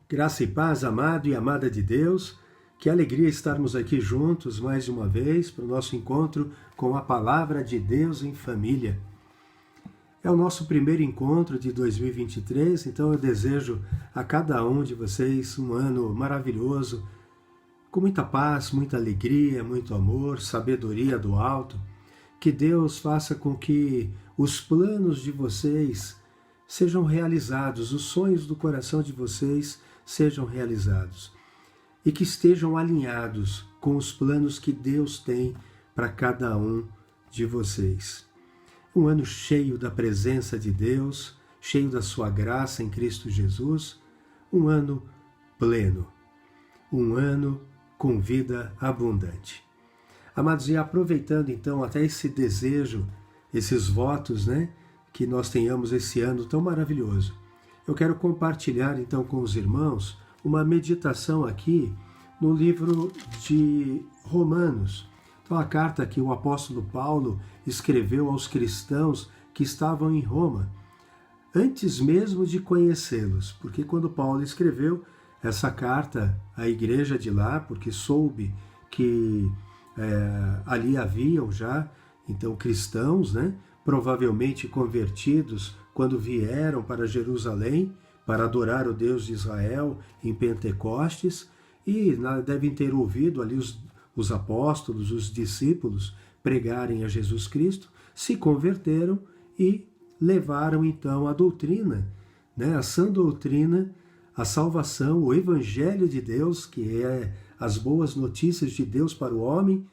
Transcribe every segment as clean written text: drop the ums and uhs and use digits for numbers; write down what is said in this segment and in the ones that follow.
Graça e paz, amado e amada de Deus. Que alegria estarmos aqui juntos mais uma vez para o nosso encontro com a Palavra de Deus em família. É o nosso primeiro encontro de 2023, então eu desejo a cada um de vocês um ano maravilhoso, com muita paz, muita alegria, muito amor, sabedoria do alto. Que Deus faça com que os planos de vocês sejam realizados, os sonhos do coração de vocês sejam realizados e que estejam alinhados com os planos que Deus tem para cada um de vocês. Um ano cheio da presença de Deus, cheio da sua graça em Cristo Jesus, um ano pleno, um ano com vida abundante. Amados, e aproveitando então até esse desejo, esses votos, que nós tenhamos esse ano tão maravilhoso, eu quero compartilhar então com os irmãos uma meditação aqui no livro de Romanos. Então a carta que o apóstolo Paulo escreveu aos cristãos que estavam em Roma, antes mesmo de conhecê-los, porque quando Paulo escreveu essa carta à igreja de lá, porque soube que ali haviam já então cristãos, provavelmente convertidos quando vieram para Jerusalém para adorar o Deus de Israel em Pentecostes, e devem ter ouvido ali os apóstolos, os discípulos pregarem a Jesus Cristo, se converteram e levaram então a doutrina, a sã doutrina, a salvação, o Evangelho de Deus, que é as boas notícias de Deus para o homem.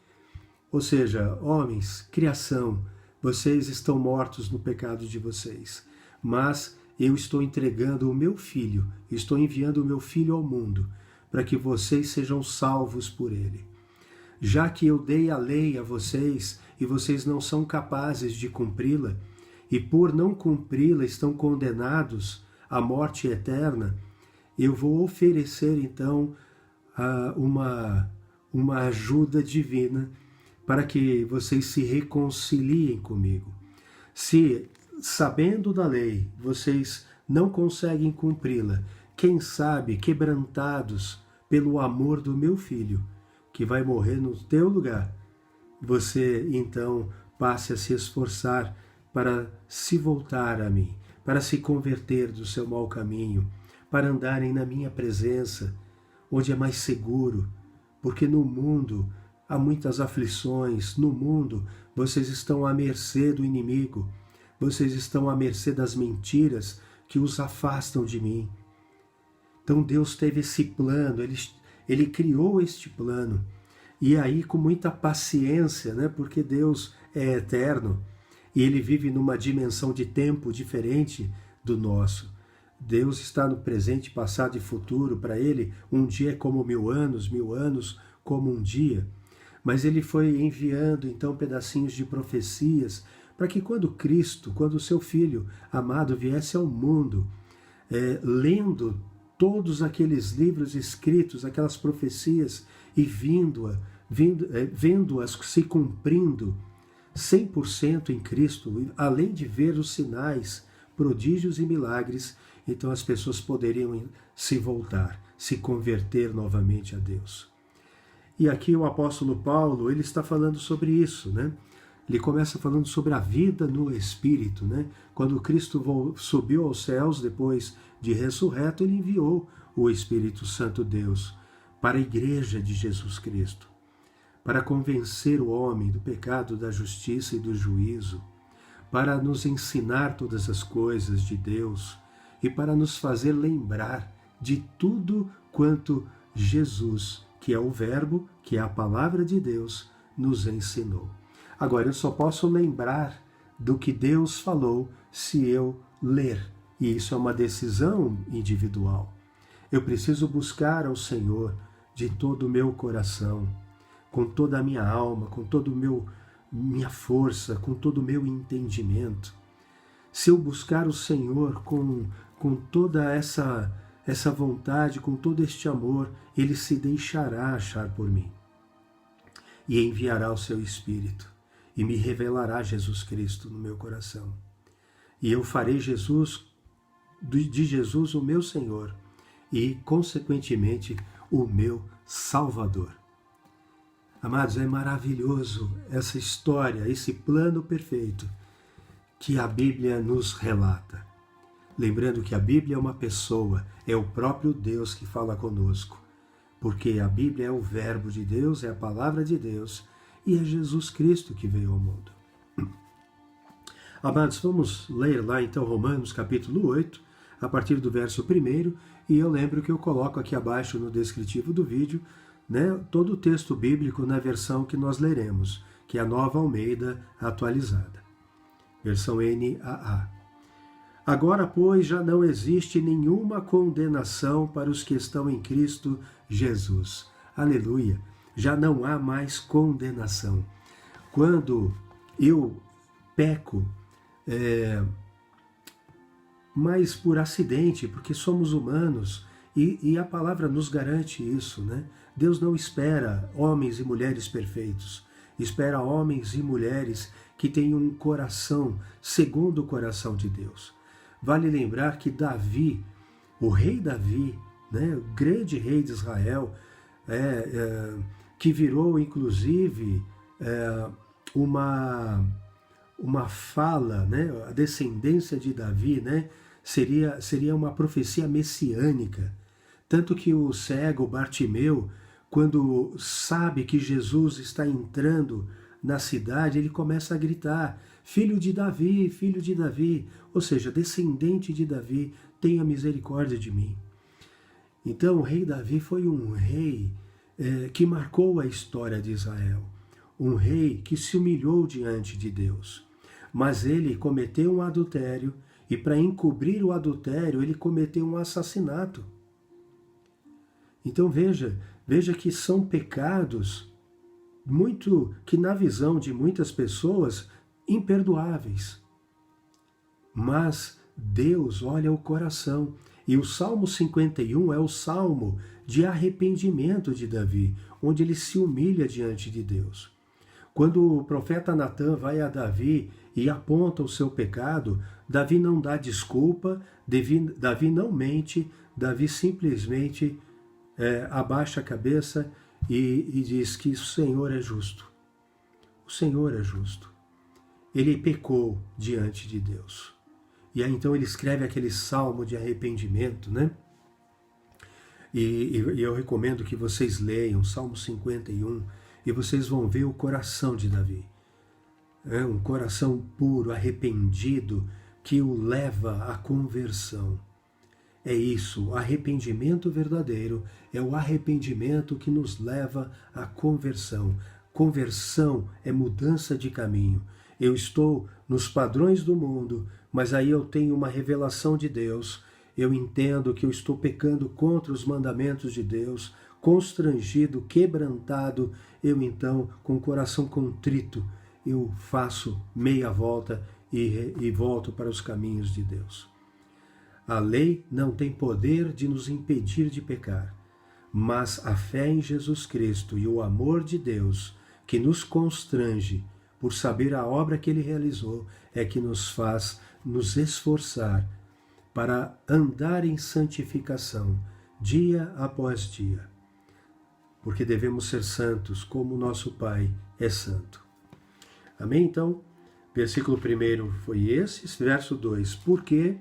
Ou seja, homens, criação, vocês estão mortos no pecado de vocês, mas eu estou entregando o meu Filho, estou enviando o meu Filho ao mundo, para que vocês sejam salvos por ele. Já que eu dei a lei a vocês e vocês não são capazes de cumpri-la, e por não cumpri-la estão condenados à morte eterna, eu vou oferecer então uma ajuda divina para que vocês se reconciliem comigo. Se, sabendo da lei, vocês não conseguem cumpri-la, quem sabe quebrantados pelo amor do meu Filho, que vai morrer no teu lugar, você então passe a se esforçar para se voltar a mim, para se converter do seu mau caminho, para andarem na minha presença, onde é mais seguro, porque no mundo há muitas aflições, no mundo vocês estão à mercê do inimigo, vocês estão à mercê das mentiras que os afastam de mim. Então Deus teve esse plano, Ele criou este plano, e aí com muita paciência, porque Deus é eterno, e Ele vive numa dimensão de tempo diferente do nosso. Deus está no presente, passado e futuro. Para Ele, um dia é como 1000 anos como um dia. Mas Ele foi enviando então pedacinhos de profecias para que quando Cristo, quando o seu Filho amado viesse ao mundo, lendo todos aqueles livros escritos, aquelas profecias, e vendo-as se cumprindo 100% em Cristo, além de ver os sinais, prodígios e milagres, então as pessoas poderiam se voltar, se converter novamente a Deus. E aqui o apóstolo Paulo, ele está falando sobre isso, Ele começa falando sobre a vida no Espírito, Quando Cristo subiu aos céus, depois de ressurreto, ele enviou o Espírito Santo Deus para a igreja de Jesus Cristo, para convencer o homem do pecado, da justiça e do juízo, para nos ensinar todas as coisas de Deus e para nos fazer lembrar de tudo quanto Jesus, que é o Verbo, que é a Palavra de Deus, nos ensinou. Agora, eu só posso lembrar do que Deus falou se eu ler, e isso é uma decisão individual. Eu preciso buscar ao Senhor de todo o meu coração, com toda a minha alma, com toda minha força, com todo o meu entendimento. Se eu buscar o Senhor com toda essa vontade, com todo este amor, Ele se deixará achar por mim. E enviará o seu Espírito, e me revelará Jesus Cristo no meu coração. E eu farei de Jesus o meu Senhor, e, consequentemente, o meu Salvador. Amados, é maravilhoso essa história, esse plano perfeito que a Bíblia nos relata. Lembrando que a Bíblia é uma pessoa, é o próprio Deus que fala conosco, porque a Bíblia é o Verbo de Deus, é a Palavra de Deus, e é Jesus Cristo que veio ao mundo. Amados, vamos ler lá então Romanos capítulo 8, a partir do verso 1, e eu lembro que eu coloco aqui abaixo no descritivo do vídeo, todo o texto bíblico na versão que nós leremos, que é a Nova Almeida atualizada, versão NAA. Agora, pois, já não existe nenhuma condenação para os que estão em Cristo Jesus. Aleluia! Já não há mais condenação. Quando eu peco, mas por acidente, porque somos humanos, e a palavra nos garante isso, né? Deus não espera homens e mulheres perfeitos, espera homens e mulheres que tenham um coração segundo o coração de Deus. Vale lembrar que Davi, o rei Davi, o grande rei de Israel, que virou inclusive uma fala, a descendência de Davi, seria uma profecia messiânica. Tanto que o cego Bartimeu, quando sabe que Jesus está entrando na cidade, ele começa a gritar: filho de Davi, filho de Davi, ou seja, descendente de Davi, tenha misericórdia de mim. Então o rei Davi foi um rei que marcou a história de Israel, um rei que se humilhou diante de Deus, mas ele cometeu um adultério, e para encobrir o adultério ele cometeu um assassinato. Então veja que são pecados que na visão de muitas pessoas imperdoáveis. Mas Deus olha o coração, e o Salmo 51 é o salmo de arrependimento de Davi, onde ele se humilha diante de Deus. Quando o profeta Natã vai a Davi e aponta o seu pecado, Davi não dá desculpa, Davi não mente, Davi simplesmente abaixa a cabeça e diz que o Senhor é justo. O Senhor é justo. Ele pecou diante de Deus. E aí então ele escreve aquele salmo de arrependimento, E eu recomendo que vocês leiam Salmo 51 e vocês vão ver o coração de Davi. Um coração puro, arrependido, que o leva à conversão. É isso, o arrependimento verdadeiro é o arrependimento que nos leva à conversão. Conversão é mudança de caminho. Eu estou nos padrões do mundo, mas aí eu tenho uma revelação de Deus. Eu entendo que eu estou pecando contra os mandamentos de Deus, constrangido, quebrantado. Eu então, com o coração contrito, eu faço meia volta e volto para os caminhos de Deus. A lei não tem poder de nos impedir de pecar, mas a fé em Jesus Cristo e o amor de Deus, que nos constrange por saber a obra que Ele realizou, é que nos faz nos esforçar para andar em santificação, dia após dia. Porque devemos ser santos, como nosso Pai é santo. Amém? Então, versículo 1 foi esse, verso 2, porque...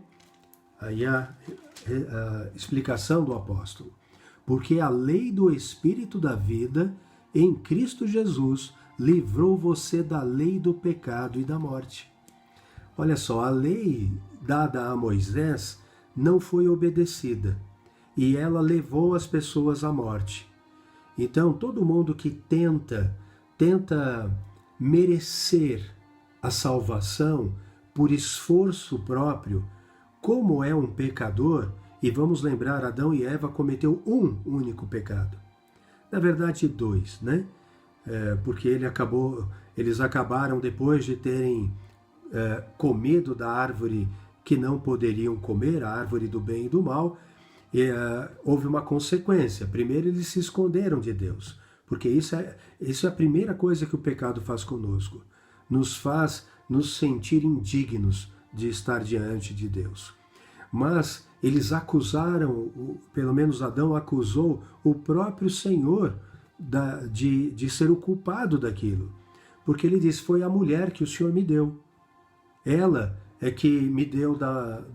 Aí a explicação do apóstolo. Porque a lei do Espírito da vida em Cristo Jesus livrou você da lei do pecado e da morte. Olha só, a lei dada a Moisés não foi obedecida e ela levou as pessoas à morte. Então, todo mundo que tenta merecer a salvação por esforço próprio, como é um pecador, e vamos lembrar, Adão e Eva cometeu um único pecado. Na verdade, dois, porque eles acabaram, depois de terem comido da árvore que não poderiam comer, a árvore do bem e do mal, houve uma consequência. Primeiro, eles se esconderam de Deus, porque isso é a primeira coisa que o pecado faz conosco. Nos faz nos sentir indignos de estar diante de Deus. mas eles acusaram, pelo menos Adão acusou o próprio Senhor de ser o culpado daquilo. Porque ele disse, foi a mulher que o Senhor me deu. Ela é que me deu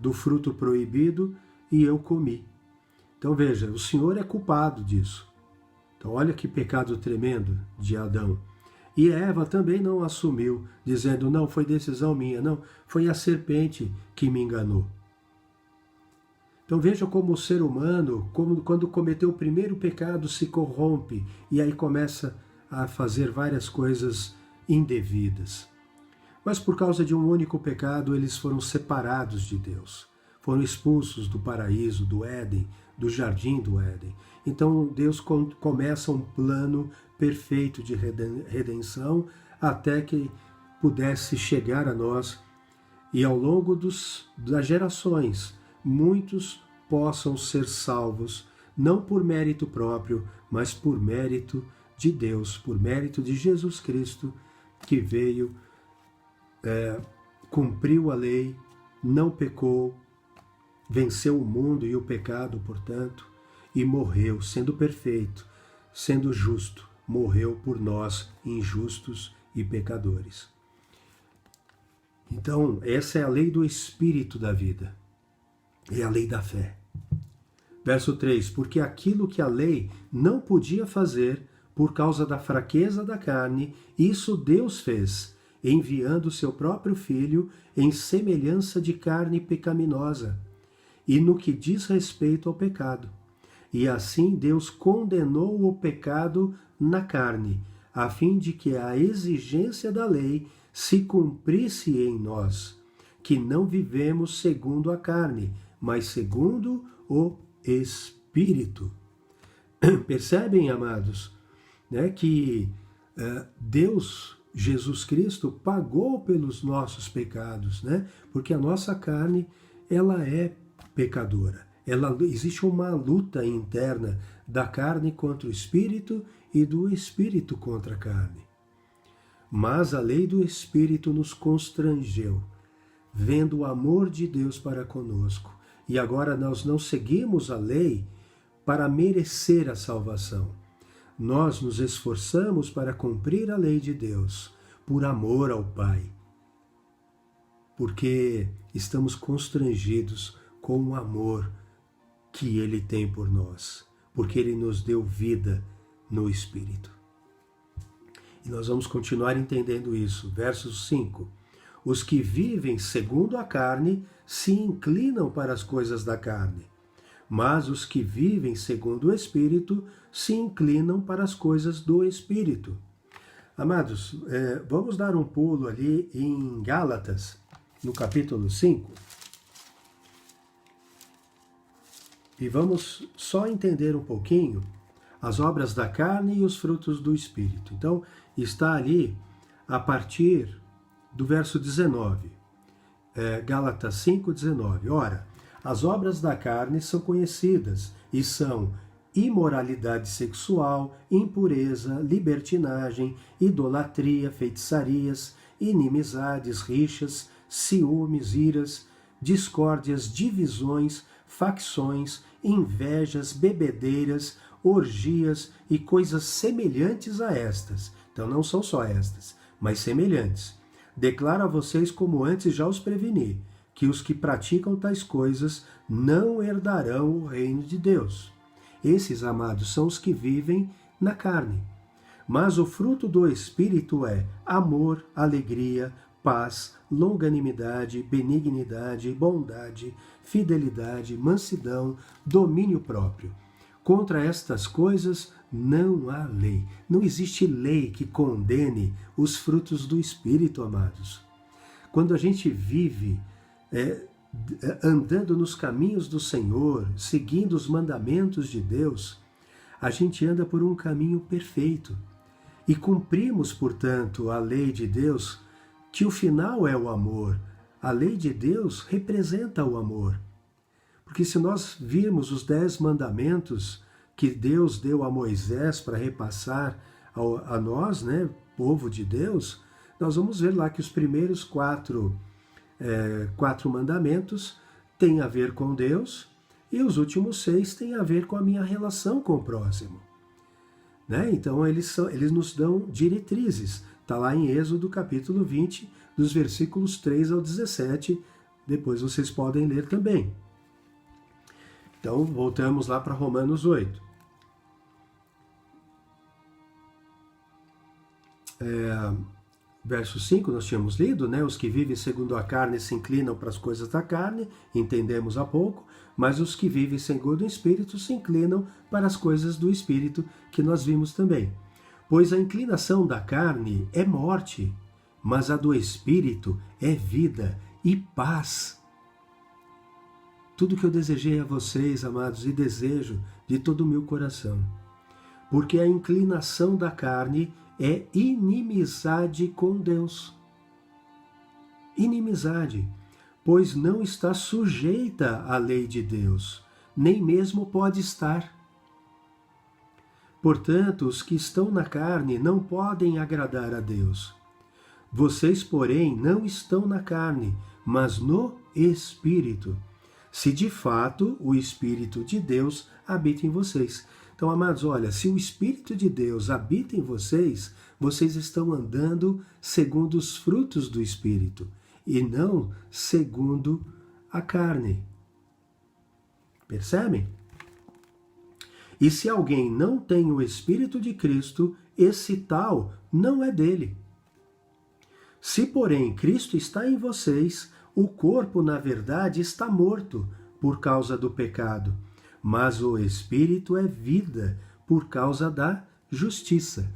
do fruto proibido e eu comi. Então veja, o Senhor é culpado disso. Então olha que pecado tremendo de Adão. E Eva também não assumiu, dizendo, não, foi decisão minha, não, foi a serpente que me enganou. Então veja como o ser humano, quando cometeu o primeiro pecado, se corrompe e aí começa a fazer várias coisas indevidas. Mas por causa de um único pecado, eles foram separados de Deus. Foram expulsos do paraíso, do Éden, do jardim do Éden. Então Deus começa um plano perfeito de redenção até que pudesse chegar a nós e ao longo das gerações, muitos possam ser salvos, não por mérito próprio, mas por mérito de Deus, por mérito de Jesus Cristo, que veio, cumpriu a lei, não pecou, venceu o mundo e o pecado, portanto, e morreu, sendo perfeito, sendo justo, morreu por nós, injustos e pecadores. Então, essa é a lei do Espírito da vida. É a lei da fé. Verso 3, porque aquilo que a lei não podia fazer por causa da fraqueza da carne, isso Deus fez, enviando o seu próprio Filho em semelhança de carne pecaminosa, e no que diz respeito ao pecado. E assim Deus condenou o pecado na carne, a fim de que a exigência da lei se cumprisse em nós, que não vivemos segundo a carne, mas segundo o Espírito. Percebem, amados, né, que Deus, Jesus Cristo, pagou pelos nossos pecados, né? Porque a nossa carne, ela é pecadora. Existe uma luta interna da carne contra o Espírito e do Espírito contra a carne. Mas a lei do Espírito nos constrangeu, vendo o amor de Deus para conosco. E agora nós não seguimos a lei para merecer a salvação. Nós nos esforçamos para cumprir a lei de Deus, por amor ao Pai. Porque estamos constrangidos com o amor que Ele tem por nós. Porque Ele nos deu vida no Espírito. E nós vamos continuar entendendo isso. Verso 5. Os que vivem segundo a carne se inclinam para as coisas da carne, mas os que vivem segundo o Espírito se inclinam para as coisas do Espírito. Amados, vamos dar um pulo ali em Gálatas, no capítulo 5, e vamos só entender um pouquinho as obras da carne e os frutos do Espírito. Então, está ali a partir do verso 19, Gálatas 5, 19. Ora, as obras da carne são conhecidas e são imoralidade sexual, impureza, libertinagem, idolatria, feitiçarias, inimizades, rixas, ciúmes, iras, discórdias, divisões, facções, invejas, bebedeiras, orgias e coisas semelhantes a estas. Então não são só estas, mas semelhantes. Declaro a vocês, como antes já os preveni, que os que praticam tais coisas não herdarão o reino de Deus. Esses, amados, são os que vivem na carne. Mas o fruto do Espírito é amor, alegria, paz, longanimidade, benignidade, bondade, fidelidade, mansidão, domínio próprio. Contra estas coisas não há lei. Não existe lei que condene os frutos do Espírito, amados. Quando a gente vive andando nos caminhos do Senhor, seguindo os mandamentos de Deus, a gente anda por um caminho perfeito. E cumprimos, portanto, a lei de Deus, que o final é o amor. A lei de Deus representa o amor. Porque se nós virmos os 10 mandamentos que Deus deu a Moisés para repassar a nós, né, povo de Deus, nós vamos ver lá que os primeiros quatro mandamentos tem a ver com Deus, e os últimos 6 têm a ver com a minha relação com o próximo. Né? Então eles nos dão diretrizes. Está lá em Êxodo capítulo 20, dos versículos 3 ao 17. Depois vocês podem ler também. Então voltamos lá para Romanos 8. Verso 5 nós tínhamos lido, né? Os que vivem segundo a carne se inclinam para as coisas da carne, entendemos há pouco, mas os que vivem segundo o Espírito se inclinam para as coisas do Espírito, que nós vimos também. Pois a inclinação da carne é morte, mas a do Espírito é vida e paz. Tudo que eu desejei a vocês, amados, e desejo de todo o meu coração, porque a inclinação da carne é inimizade com Deus. Inimizade, pois não está sujeita à lei de Deus, nem mesmo pode estar. Portanto, os que estão na carne não podem agradar a Deus. Vocês, porém, não estão na carne, mas no Espírito, se de fato o Espírito de Deus habita em vocês. Então, amados, olha, se o Espírito de Deus habita em vocês, vocês estão andando segundo os frutos do Espírito, e não segundo a carne. Percebem? E se alguém não tem o Espírito de Cristo, esse tal não é dele. Se, porém, Cristo está em vocês, o corpo, na verdade, está morto por causa do pecado, mas o Espírito é vida por causa da justiça.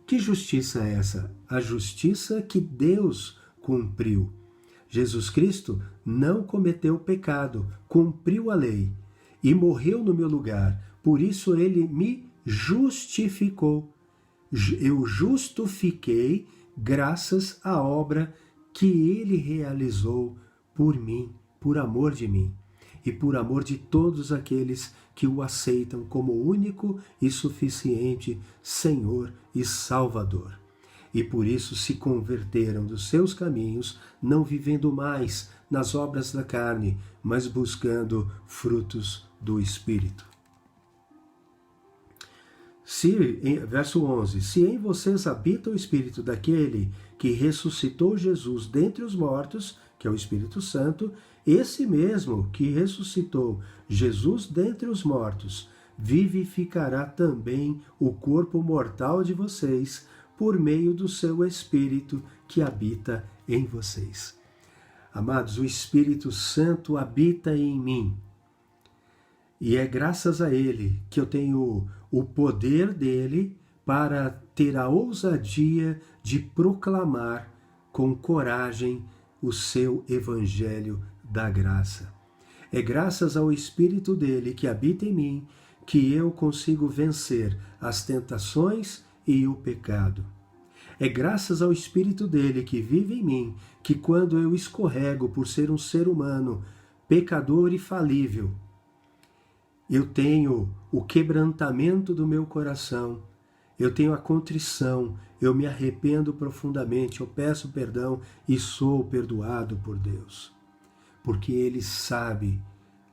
Que justiça é essa? A justiça que Deus cumpriu. Jesus Cristo não cometeu pecado, cumpriu a lei e morreu no meu lugar. Por isso ele me justificou. Eu justifiquei graças à obra que ele realizou por mim, por amor de mim e por amor de todos aqueles que o aceitam como único e suficiente Senhor e Salvador. E por isso se converteram dos seus caminhos, não vivendo mais nas obras da carne, mas buscando frutos do Espírito. Verso 11, se em vocês habita o Espírito daquele que ressuscitou Jesus dentre os mortos, que é o Espírito Santo, esse mesmo que ressuscitou Jesus dentre os mortos, vivificará também o corpo mortal de vocês por meio do seu Espírito que habita em vocês. Amados, o Espírito Santo habita em mim. E é graças a ele que eu tenho o poder dele para ter a ousadia de proclamar com coragem o seu evangelho da graça. É graças ao Espírito dele que habita em mim que eu consigo vencer as tentações e o pecado. É graças ao Espírito dele que vive em mim que quando eu escorrego por ser um ser humano pecador e falível, eu tenho o quebrantamento do meu coração, eu tenho a contrição, eu me arrependo profundamente, eu peço perdão e sou perdoado por Deus. Porque Ele sabe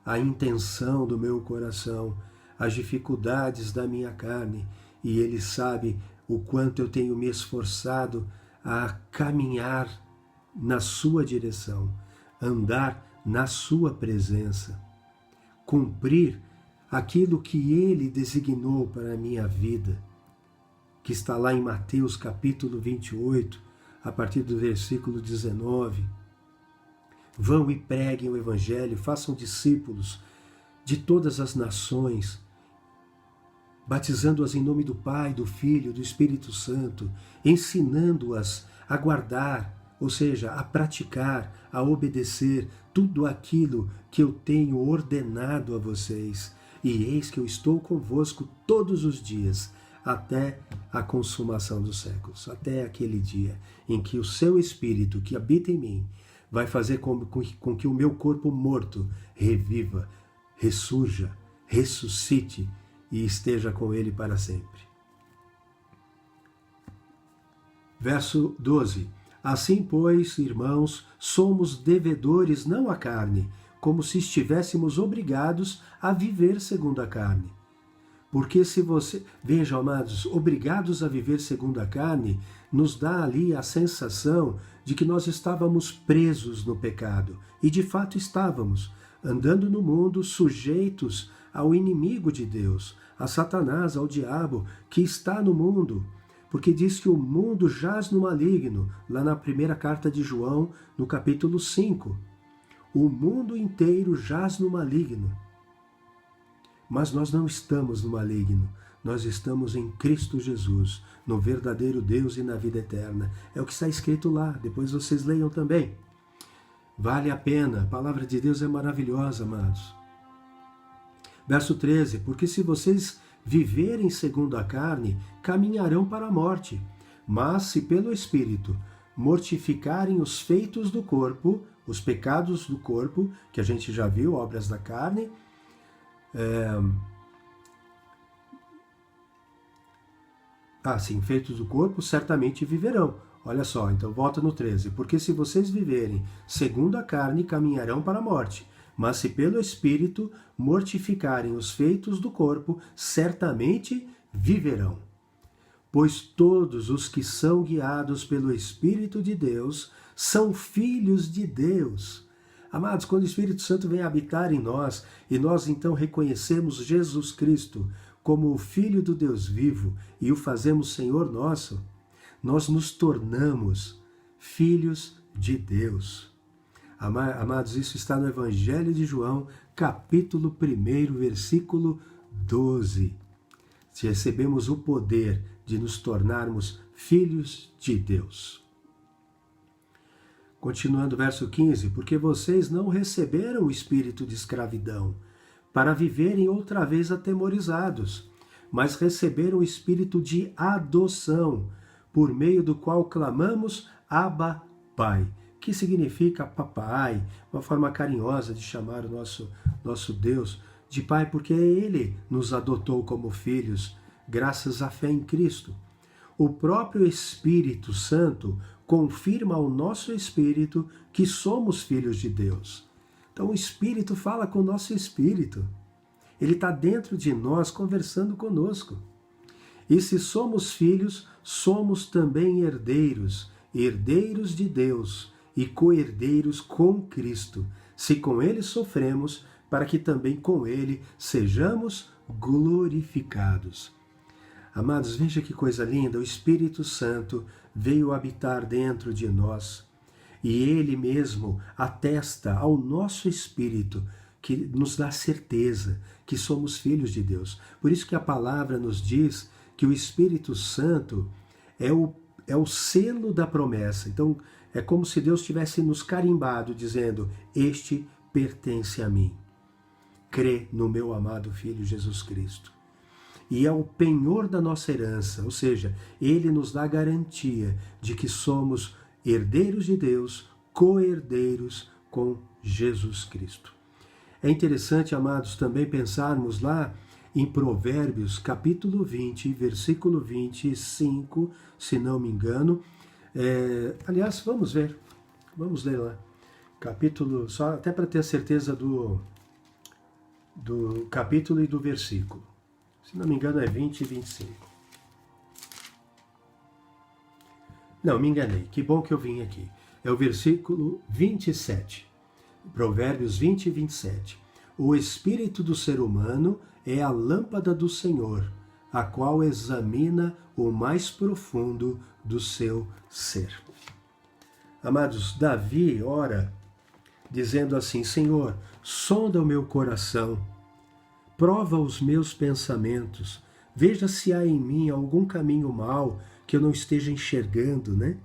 a intenção do meu coração, as dificuldades da minha carne, e Ele sabe o quanto eu tenho me esforçado a caminhar na sua direção, andar na sua presença, cumprir aquilo que Ele designou para a minha vida, que está lá em Mateus capítulo 28, a partir do versículo 19. Vão e preguem o Evangelho, façam discípulos de todas as nações, batizando-as em nome do Pai, do Filho, do Espírito Santo, ensinando-as a guardar, ou seja, a praticar, a obedecer tudo aquilo que eu tenho ordenado a vocês. E eis que eu estou convosco todos os dias, até a consumação dos séculos, até aquele dia em que o seu Espírito que habita em mim vai fazer com que o meu corpo morto reviva, ressurja, ressuscite e esteja com ele para sempre. Verso 12. Assim, pois, irmãos, somos devedores não à carne, como se estivéssemos obrigados a viver segundo a carne. Porque se você... Vejam, amados, obrigados a viver segundo a carne, nos dá ali a sensação de que nós estávamos presos no pecado. E de fato estávamos, andando no mundo sujeitos ao inimigo de Deus, a Satanás, ao diabo, que está no mundo. Porque diz que o mundo jaz no maligno, lá na primeira carta de João, no capítulo 5. O mundo inteiro jaz no maligno. Mas nós não estamos no maligno, nós estamos em Cristo Jesus, no verdadeiro Deus e na vida eterna. É o que está escrito lá, depois vocês leiam também. Vale a pena, a palavra de Deus é maravilhosa, amados. Verso 13, porque se vocês viverem segundo a carne, caminharão para a morte. Mas se pelo Espírito mortificarem os feitos do corpo, os pecados do corpo, que a gente já viu, obras da carne, feitos do corpo, certamente viverão. Olha só, então volta no 13. Porque se vocês viverem segundo a carne, caminharão para a morte. Mas se pelo Espírito mortificarem os feitos do corpo, certamente viverão. Pois todos os que são guiados pelo Espírito de Deus são filhos de Deus. Amados, quando o Espírito Santo vem habitar em nós, e nós então reconhecemos Jesus Cristo como o Filho do Deus vivo e o fazemos Senhor nosso, nós nos tornamos filhos de Deus. Amados, isso está no Evangelho de João, capítulo 1, versículo 12. Se recebemos o poder de nos tornarmos filhos de Deus. Continuando o verso 15, porque vocês não receberam o espírito de escravidão, para viverem outra vez atemorizados, mas receberam o espírito de adoção, por meio do qual clamamos Abba, Pai, que significa papai, uma forma carinhosa de chamar o nosso Deus de Pai, porque Ele nos adotou como filhos, graças à fé em Cristo. O próprio Espírito Santo confirma ao nosso espírito que somos filhos de Deus. Então o Espírito fala com o nosso espírito. Ele está dentro de nós conversando conosco. E se somos filhos, somos também herdeiros, herdeiros de Deus e co-herdeiros com Cristo, se com Ele sofremos, para que também com Ele sejamos glorificados. Amados, veja que coisa linda, o Espírito Santo veio habitar dentro de nós e Ele mesmo atesta ao nosso espírito, que nos dá certeza que somos filhos de Deus. Por isso que a palavra nos diz que o Espírito Santo é o selo da promessa. Então, é como se Deus tivesse nos carimbado, dizendo, este pertence a mim. Crê no meu amado Filho Jesus Cristo. E é o penhor da nossa herança, ou seja, Ele nos dá garantia de que somos herdeiros de Deus, co-herdeiros com Jesus Cristo. É interessante, amados, também pensarmos lá em Provérbios, capítulo 20, versículo 25, se não me engano. Aliás, vamos ler lá. Capítulo, só até para ter a certeza do capítulo e do versículo. Se não me engano é 20 e 25. Não, me enganei. Que bom que eu vim aqui. É o versículo 27. Provérbios 20 e 27. O espírito do ser humano é a lâmpada do Senhor, a qual examina o mais profundo do seu ser. Amados, Davi ora dizendo assim, Senhor, sonda o meu coração, prova os meus pensamentos, veja se há em mim algum caminho mau que eu não esteja enxergando, né?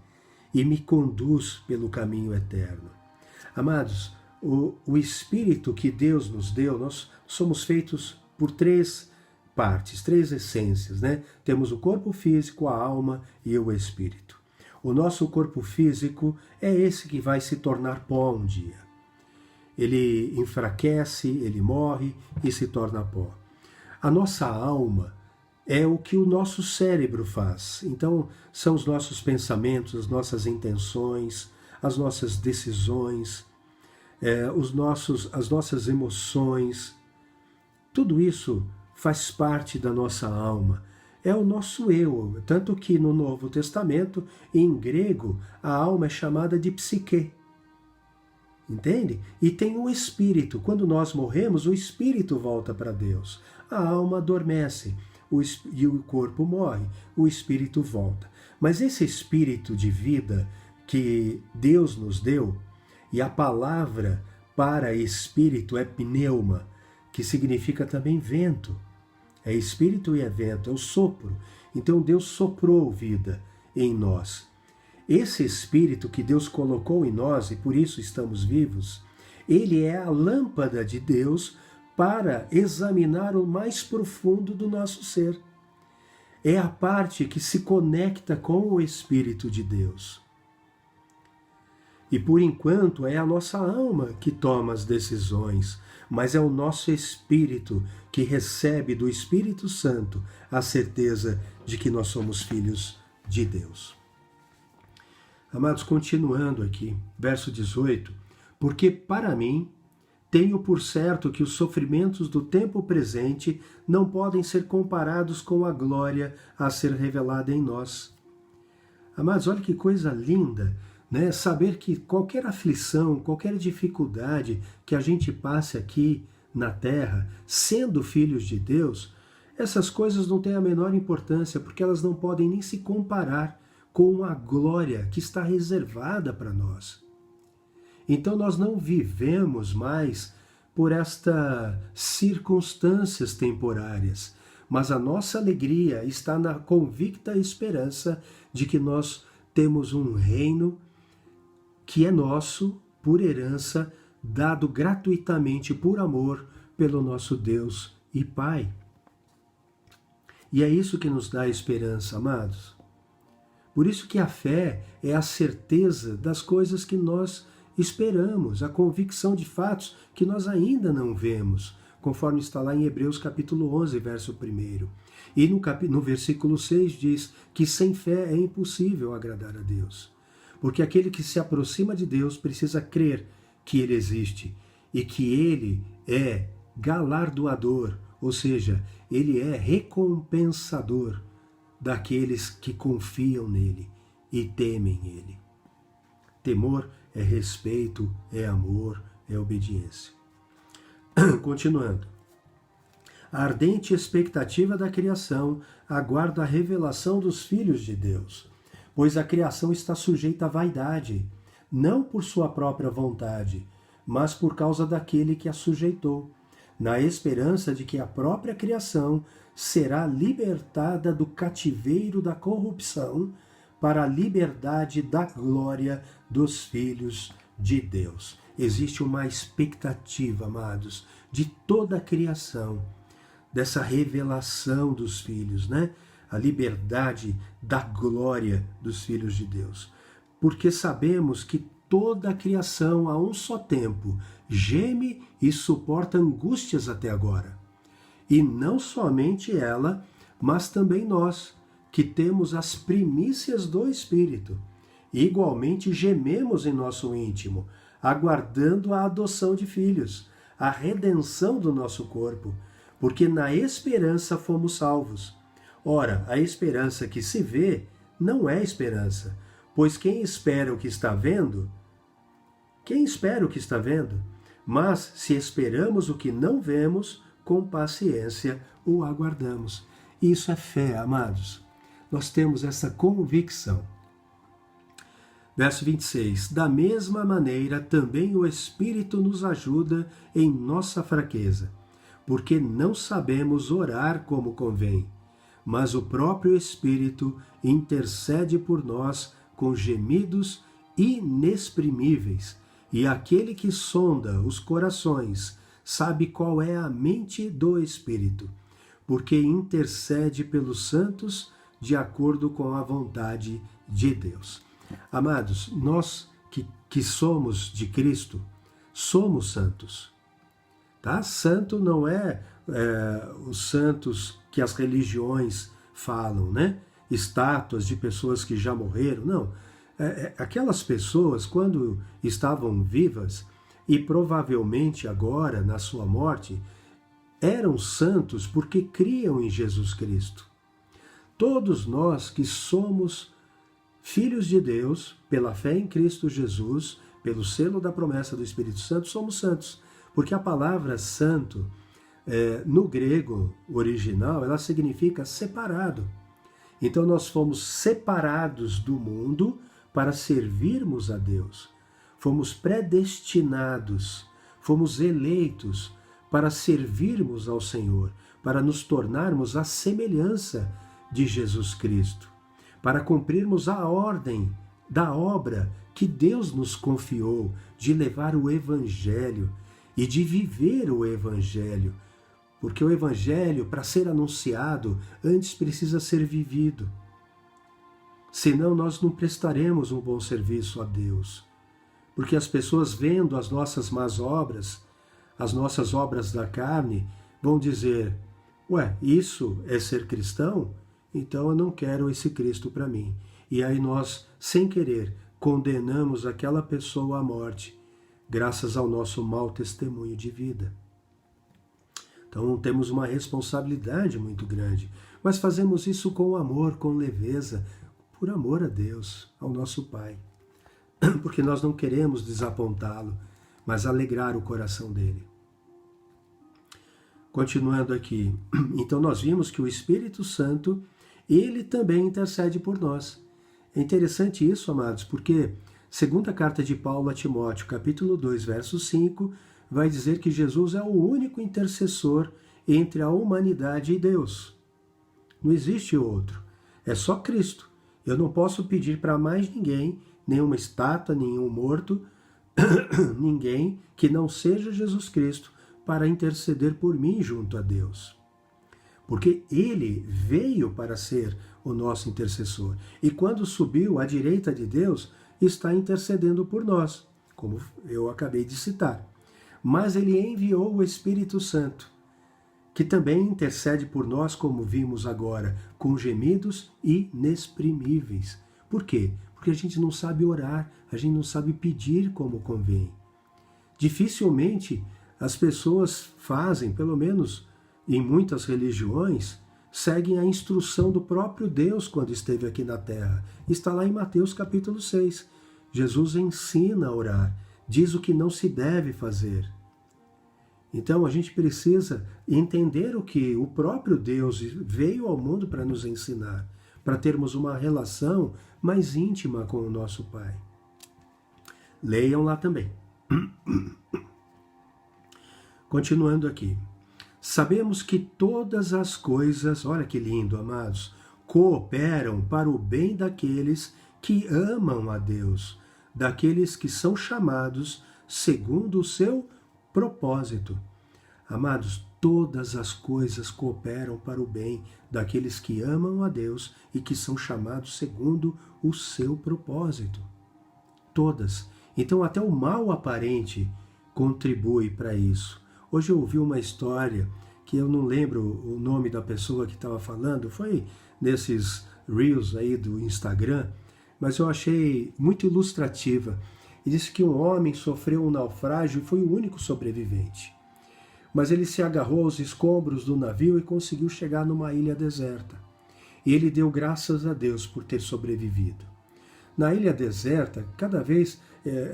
E me conduz pelo caminho eterno. Amados, o Espírito que Deus nos deu, nós somos feitos por três partes, três essências, né? Temos o corpo físico, a alma e o Espírito. O nosso corpo físico é esse que vai se tornar pó um dia. Ele enfraquece, ele morre e se torna pó. A nossa alma é o que o nosso cérebro faz. Então, são os nossos pensamentos, as nossas intenções, as nossas decisões. as nossas emoções, tudo isso faz parte da nossa alma. É o nosso eu, tanto que no Novo Testamento, em grego, a alma é chamada de psique. Entende? E tem um espírito. Quando nós morremos, o espírito volta para Deus. A alma adormece e o corpo morre, o espírito volta. Mas esse espírito de vida que Deus nos deu, e a palavra para espírito é pneuma, que significa também vento. É espírito e é vento, é o sopro. Então Deus soprou vida em nós. Esse espírito que Deus colocou em nós, e por isso estamos vivos, ele é a lâmpada de Deus para examinar o mais profundo do nosso ser. É a parte que se conecta com o Espírito de Deus. E por enquanto é a nossa alma que toma as decisões, mas é o nosso espírito que recebe do Espírito Santo a certeza de que nós somos filhos de Deus. Amados, continuando aqui, verso 18, porque para mim tenho por certo que os sofrimentos do tempo presente não podem ser comparados com a glória a ser revelada em nós. Amados, olha que coisa linda, né? Saber que qualquer aflição, qualquer dificuldade que a gente passe aqui na terra, sendo filhos de Deus, essas coisas não têm a menor importância, porque elas não podem nem se comparar com a glória que está reservada para nós. Então nós não vivemos mais por estas circunstâncias temporárias, mas a nossa alegria está na convicta esperança de que nós temos um reino que é nosso por herança, dado gratuitamente por amor pelo nosso Deus e Pai. E é isso que nos dá esperança, amados. Por isso que a fé é a certeza das coisas que nós esperamos, a convicção de fatos que nós ainda não vemos, conforme está lá em Hebreus capítulo 11, verso 1. E no versículo 6 diz que sem fé é impossível agradar a Deus. Porque aquele que se aproxima de Deus precisa crer que Ele existe e que Ele é galardoador, ou seja, Ele é recompensador daqueles que confiam nele e temem ele. Temor é respeito, é amor, é obediência. Continuando. A ardente expectativa da criação aguarda a revelação dos filhos de Deus, pois a criação está sujeita à vaidade, não por sua própria vontade, mas por causa daquele que a sujeitou, na esperança de que a própria criação será libertada do cativeiro da corrupção para a liberdade da glória dos filhos de Deus. Existe uma expectativa, amados, de toda a criação, dessa revelação dos filhos, né? A liberdade da glória dos filhos de Deus. Porque sabemos que toda a criação, a um só tempo, geme e suporta angústias até agora. E não somente ela, mas também nós, que temos as primícias do Espírito. Igualmente gememos em nosso íntimo, aguardando a adoção de filhos, a redenção do nosso corpo, porque na esperança fomos salvos. Ora, a esperança que se vê não é esperança, pois quem espera o que está vendo? Quem espera o que está vendo? Mas se esperamos o que não vemos, com paciência o aguardamos. Isso é fé, amados. Nós temos essa convicção. Verso 26. Da mesma maneira, também o Espírito nos ajuda em nossa fraqueza, porque não sabemos orar como convém, mas o próprio Espírito intercede por nós com gemidos inexprimíveis, e aquele que sonda os corações sabe qual é a mente do Espírito, porque intercede pelos santos de acordo com a vontade de Deus. Amados, nós que somos de Cristo, somos santos. Tá? Santo não é os santos que as religiões falam, né? Estátuas de pessoas que já morreram, não. Aquelas pessoas, quando estavam vivas, e provavelmente agora, na sua morte, eram santos porque criam em Jesus Cristo. Todos nós que somos filhos de Deus, pela fé em Cristo Jesus, pelo selo da promessa do Espírito Santo, somos santos. Porque a palavra santo, no grego original, ela significa separado. Então nós fomos separados do mundo para servirmos a Deus. Fomos predestinados, fomos eleitos para servirmos ao Senhor, para nos tornarmos a semelhança de Jesus Cristo, para cumprirmos a ordem da obra que Deus nos confiou de levar o Evangelho e de viver o Evangelho. Porque o Evangelho, para ser anunciado, antes precisa ser vivido. Senão nós não prestaremos um bom serviço a Deus. Porque as pessoas vendo as nossas más obras, as nossas obras da carne, vão dizer: ué, isso é ser cristão? Então eu não quero esse Cristo para mim. E aí nós, sem querer, condenamos aquela pessoa à morte, graças ao nosso mau testemunho de vida. Então temos uma responsabilidade muito grande, mas fazemos isso com amor, com leveza, por amor a Deus, ao nosso Pai. Porque nós não queremos desapontá-lo, mas alegrar o coração dele. Continuando aqui, então nós vimos que o Espírito Santo, ele também intercede por nós. É interessante isso, amados, porque segunda carta de Paulo a Timóteo, capítulo 2, verso 5, vai dizer que Jesus é o único intercessor entre a humanidade e Deus. Não existe outro. É só Cristo. Eu não posso pedir para mais ninguém, nenhuma estátua, nenhum morto, ninguém que não seja Jesus Cristo para interceder por mim junto a Deus. Porque ele veio para ser o nosso intercessor. E quando subiu à direita de Deus, está intercedendo por nós, como eu acabei de citar. Mas ele enviou o Espírito Santo, que também intercede por nós, como vimos agora, com gemidos inexprimíveis. Por quê? Porque a gente não sabe orar, a gente não sabe pedir como convém. Dificilmente as pessoas fazem, pelo menos em muitas religiões, seguem a instrução do próprio Deus quando esteve aqui na terra. Está lá em Mateus capítulo 6. Jesus ensina a orar, diz o que não se deve fazer. Então a gente precisa entender o que o próprio Deus veio ao mundo para nos ensinar, para termos uma relação mais íntima com o nosso Pai. Leiam lá também. Continuando aqui. Sabemos que todas as coisas, olha que lindo, amados, cooperam para o bem daqueles que amam a Deus, daqueles que são chamados segundo o seu propósito. Amados, todas as coisas cooperam para o bem daqueles que amam a Deus e que são chamados segundo o seu propósito. Todas. Então até o mal aparente contribui para isso. Hoje eu ouvi uma história que eu não lembro o nome da pessoa que estava falando, foi nesses Reels aí do Instagram, mas eu achei muito ilustrativa. E disse que um homem sofreu um naufrágio e foi o único sobrevivente. Mas ele se agarrou aos escombros do navio e conseguiu chegar numa ilha deserta. E ele deu graças a Deus por ter sobrevivido. Na ilha deserta, cada vez...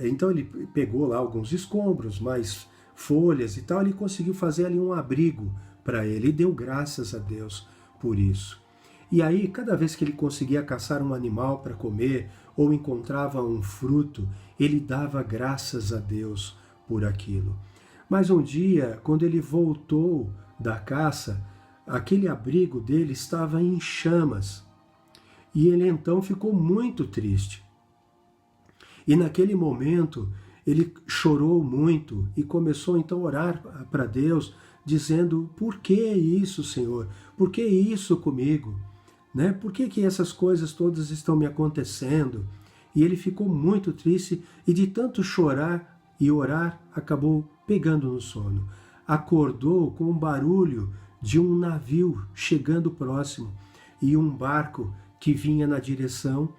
então ele pegou lá alguns escombros, mais folhas e tal, ele conseguiu fazer ali um abrigo para ele e deu graças a Deus por isso. E aí, cada vez que ele conseguia caçar um animal para comer ou encontrava um fruto, ele dava graças a Deus por aquilo. Mas um dia, quando ele voltou da caça, aquele abrigo dele estava em chamas. E ele então ficou muito triste. E naquele momento, ele chorou muito e começou então a orar para Deus, dizendo: por que isso, Senhor? Por que isso comigo? Né? Por que essas coisas todas estão me acontecendo? E ele ficou muito triste e de tanto chorar e orar, acabou pegando no sono. Acordou com o barulho de um navio chegando próximo e um barco que vinha na direção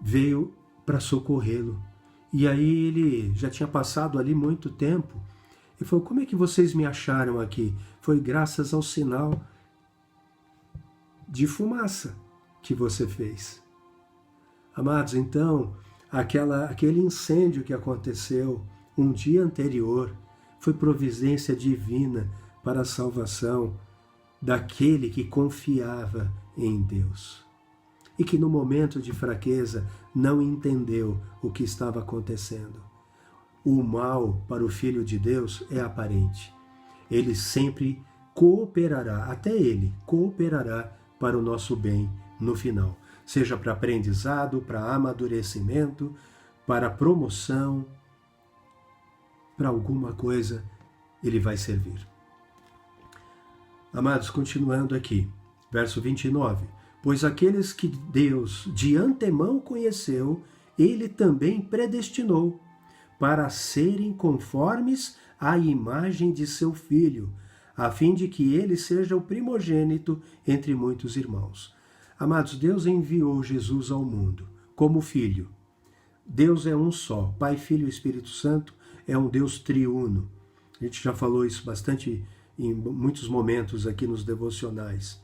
veio para socorrê-lo. E aí ele já tinha passado ali muito tempo. E falou, como é que vocês me acharam aqui? Foi graças ao sinal de fumaça que você fez. Amados, então, aquele incêndio que aconteceu um dia anterior foi providência divina para a salvação daquele que confiava em Deus e que no momento de fraqueza não entendeu o que estava acontecendo. O mal para o Filho de Deus é aparente. Ele sempre cooperará, até ele cooperará para o nosso bem no final. Seja para aprendizado, para amadurecimento, para promoção, para alguma coisa ele vai servir. Amados, continuando aqui, verso 29. Pois aqueles que Deus de antemão conheceu, ele também predestinou para serem conformes à imagem de seu Filho, a fim de que ele seja o primogênito entre muitos irmãos. Amados, Deus enviou Jesus ao mundo como Filho. Deus é um só, Pai, Filho e Espírito Santo é um Deus triuno. A gente já falou isso bastante em muitos momentos aqui nos devocionais.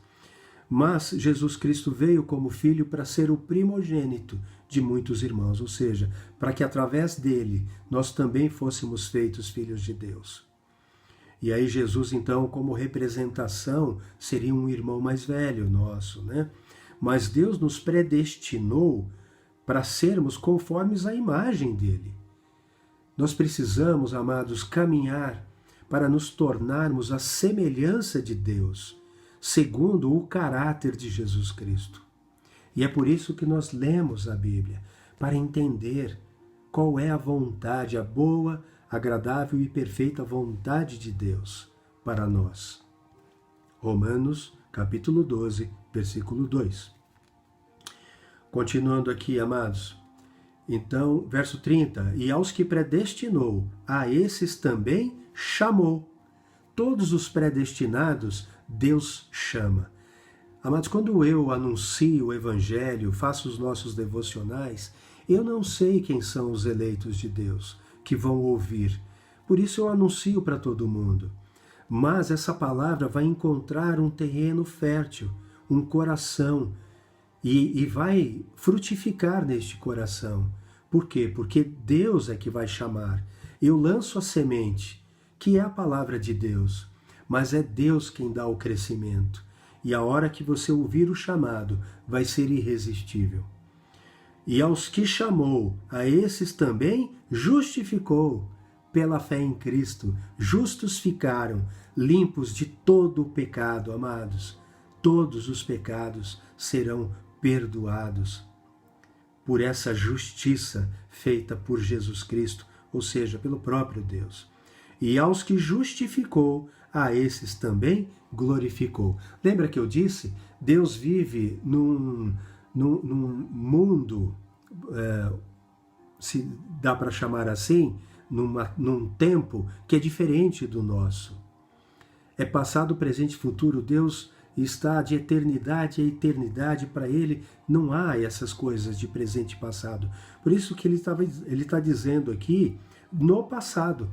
Mas Jesus Cristo veio como Filho para ser o primogênito de muitos irmãos, ou seja, para que através dele nós também fôssemos feitos filhos de Deus. E aí Jesus, então, como representação, seria um irmão mais velho nosso, né? Mas Deus nos predestinou para sermos conformes à imagem dele. Nós precisamos, amados, caminhar para nos tornarmos a semelhança de Deus, segundo o caráter de Jesus Cristo. E é por isso que nós lemos a Bíblia, para entender qual é a vontade, a boa, agradável e perfeita vontade de Deus para nós. Romanos, capítulo 12, versículo 2. Continuando aqui, amados. Então, verso 30. E aos que predestinou, a esses também chamou. Todos os predestinados, Deus chama. Amados, quando eu anuncio o Evangelho, faço os nossos devocionais, eu não sei quem são os eleitos de Deus que vão ouvir. Por isso eu anuncio para todo mundo. Mas essa palavra vai encontrar um terreno fértil, um coração, e vai frutificar neste coração. Por quê? Porque Deus é que vai chamar. Eu lanço a semente, que é a palavra de Deus, mas é Deus quem dá o crescimento. E a hora que você ouvir o chamado, vai ser irresistível. E aos que chamou, a esses também justificou. Pela fé em Cristo, justos ficaram, limpos de todo o pecado, amados. Todos os pecados serão perdoados por essa justiça feita por Jesus Cristo, ou seja, pelo próprio Deus. E aos que justificou, a esses também glorificou. Lembra que eu disse? Deus vive num mundo, se dá para chamar assim, num tempo que é diferente do nosso. É passado, presente e futuro. Deus está de eternidade a eternidade. Para ele não há essas coisas de presente e passado. Por isso que ele está dizendo aqui, no passado,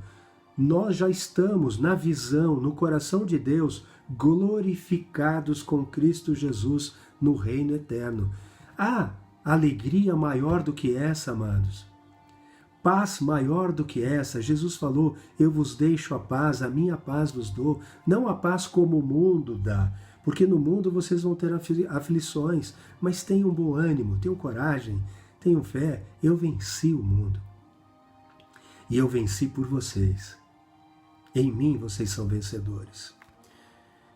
nós já estamos na visão, no coração de Deus, glorificados com Cristo Jesus no reino eterno. Há alegria maior do que essa, amados. Paz maior do que essa. Jesus falou, eu vos deixo a paz, a minha paz vos dou. Não a paz como o mundo dá, porque no mundo vocês vão ter aflições, mas tenham bom ânimo, tenham coragem, tenham fé. Eu venci o mundo. E eu venci por vocês. Em mim vocês são vencedores.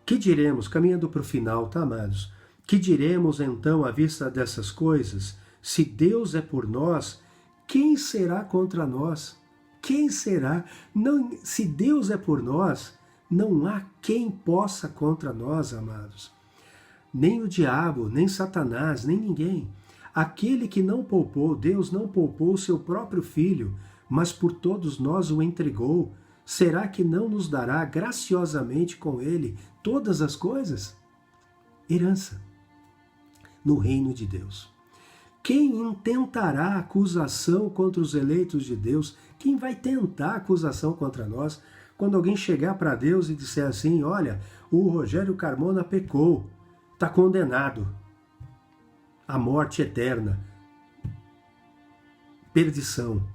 Que diremos, caminhando para o final, tá, amados? Que diremos então à vista dessas coisas? Se Deus é por nós, quem será contra nós? Quem será? Não, se Deus é por nós, não há quem possa contra nós, amados. Nem o diabo, nem Satanás, nem ninguém. Aquele que não poupou, Deus não poupou o seu próprio Filho, mas por todos nós o entregou. Será que não nos dará graciosamente com ele todas as coisas? Herança no reino de Deus. Quem intentará acusação contra os eleitos de Deus? Quem vai tentar acusação contra nós? Quando alguém chegar para Deus e disser assim, olha, o Rogério Carmona pecou, está condenado à morte eterna, perdição.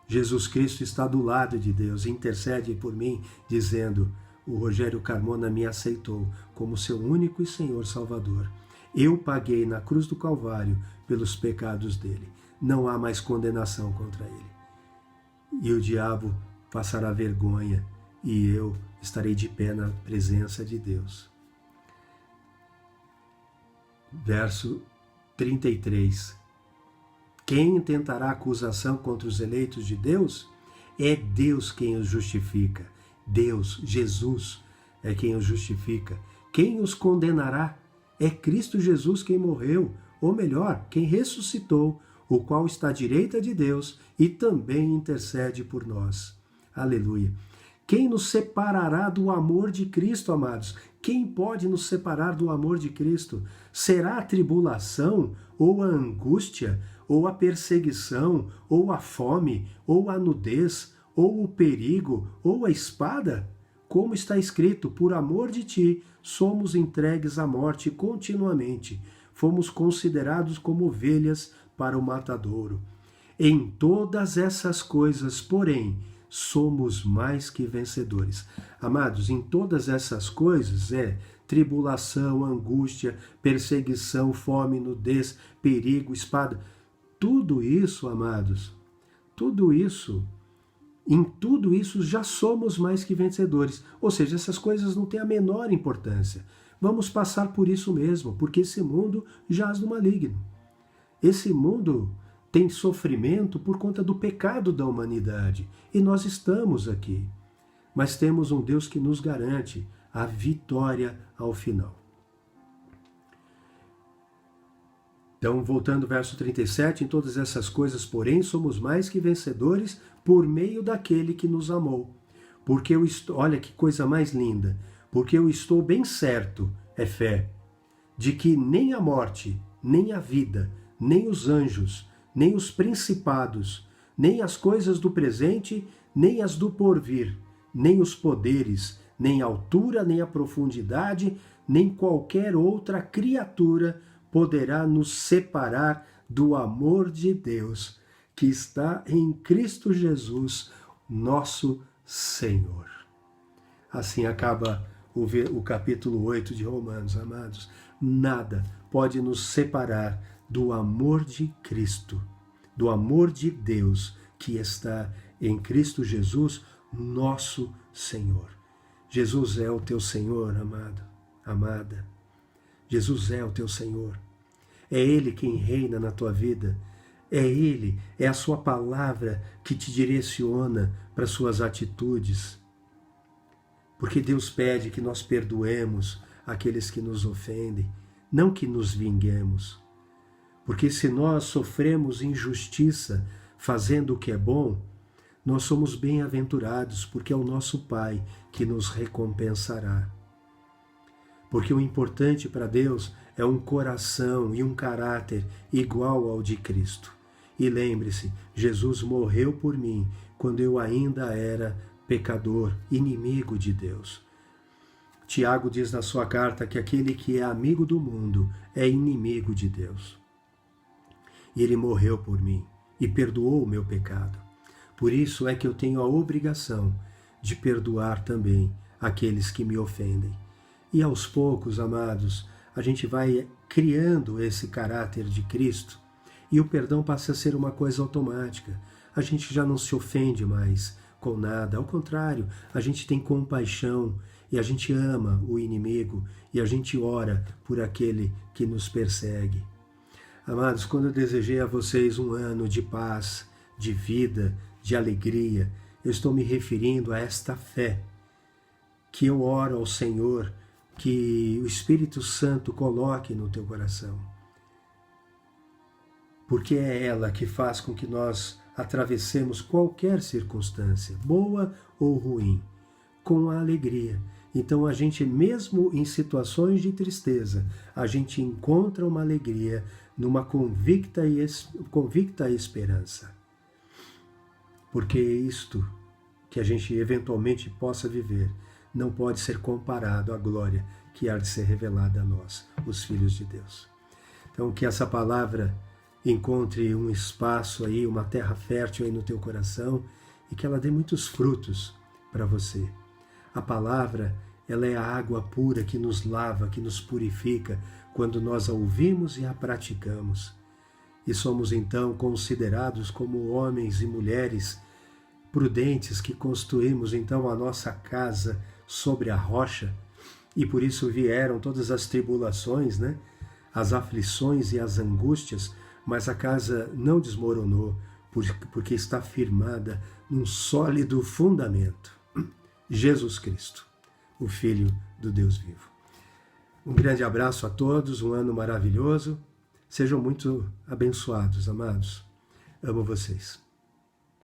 Jesus Cristo está do lado de Deus, intercede por mim, dizendo, o Rogério Carmona me aceitou como seu único e Senhor Salvador. Eu paguei na cruz do Calvário pelos pecados dele. Não há mais condenação contra ele. E o diabo passará vergonha e eu estarei de pé na presença de Deus. Verso 33. Quem tentará acusação contra os eleitos de Deus? É Deus quem os justifica. Deus, Jesus, é quem os justifica. Quem os condenará? É Cristo Jesus quem morreu, ou melhor, quem ressuscitou, o qual está à direita de Deus e também intercede por nós. Aleluia. Quem nos separará do amor de Cristo, amados? Quem pode nos separar do amor de Cristo? Será a tribulação, ou a angústia, ou a perseguição, ou a fome, ou a nudez, ou o perigo, ou a espada? Como está escrito, por amor de ti, somos entregues à morte continuamente. Fomos considerados como ovelhas para o matadouro. Em todas essas coisas, porém, somos mais que vencedores. Amados, em todas essas coisas tribulação, angústia, perseguição, fome, nudez, perigo, espada. Tudo isso, amados, em tudo isso já somos mais que vencedores. Ou seja, essas coisas não têm a menor importância. Vamos passar por isso mesmo, porque esse mundo jaz no maligno. Esse mundo tem sofrimento por conta do pecado da humanidade. E nós estamos aqui. Mas temos um Deus que nos garante a vitória ao final. Então, voltando ao verso 37, em todas essas coisas, porém, somos mais que vencedores por meio daquele que nos amou. Porque eu estou, olha que coisa mais linda, porque eu estou bem certo, é fé, de que nem a morte, nem a vida, nem os anjos, nem os principados, nem as coisas do presente, nem as do porvir, nem os poderes, nem a altura, nem a profundidade, nem qualquer outra criatura poderá nos separar do amor de Deus, que está em Cristo Jesus, nosso Senhor. Assim acaba o capítulo 8 de Romanos, amados. Nada pode nos separar do amor de Cristo, do amor de Deus, que está em Cristo Jesus, nosso Senhor. Jesus é o teu Senhor, amado, amada. Jesus é o teu Senhor. É Ele quem reina na tua vida. É Ele, é a sua palavra que te direciona para as suas atitudes. Porque Deus pede que nós perdoemos aqueles que nos ofendem, não que nos vinguemos. Porque se nós sofremos injustiça fazendo o que é bom, nós somos bem-aventurados, porque é o nosso Pai que nos recompensará. Porque o importante para Deus é um coração e um caráter igual ao de Cristo. E lembre-se, Jesus morreu por mim quando eu ainda era pecador, inimigo de Deus. Tiago diz na sua carta que aquele que é amigo do mundo é inimigo de Deus. E ele morreu por mim e perdoou o meu pecado. Por isso é que eu tenho a obrigação de perdoar também aqueles que me ofendem. E aos poucos, amados, a gente vai criando esse caráter de Cristo e o perdão passa a ser uma coisa automática. A gente já não se ofende mais com nada, ao contrário, a gente tem compaixão e a gente ama o inimigo e a gente ora por aquele que nos persegue. Amados, quando eu desejei a vocês um ano de paz, de vida, de alegria, eu estou me referindo a esta fé que eu oro ao Senhor, que o Espírito Santo coloque no teu coração. Porque é ela que faz com que nós atravessemos qualquer circunstância, boa ou ruim, com a alegria. Então a gente, mesmo em situações de tristeza, a gente encontra uma alegria numa convicta esperança. Porque isto que a gente eventualmente possa viver não pode ser comparado à glória que há de ser revelada a nós, os filhos de Deus. Então que essa palavra encontre um espaço aí, uma terra fértil aí no teu coração e que ela dê muitos frutos para você. A palavra, ela é a água pura que nos lava, que nos purifica quando nós a ouvimos e a praticamos. E somos então considerados como homens e mulheres prudentes que construímos então a nossa casa sobre a rocha, e por isso vieram todas as tribulações, né? As aflições e as angústias, mas a casa não desmoronou, porque está firmada num sólido fundamento. Jesus Cristo, o Filho do Deus vivo. Um grande abraço a todos, um ano maravilhoso. Sejam muito abençoados, amados. Amo vocês.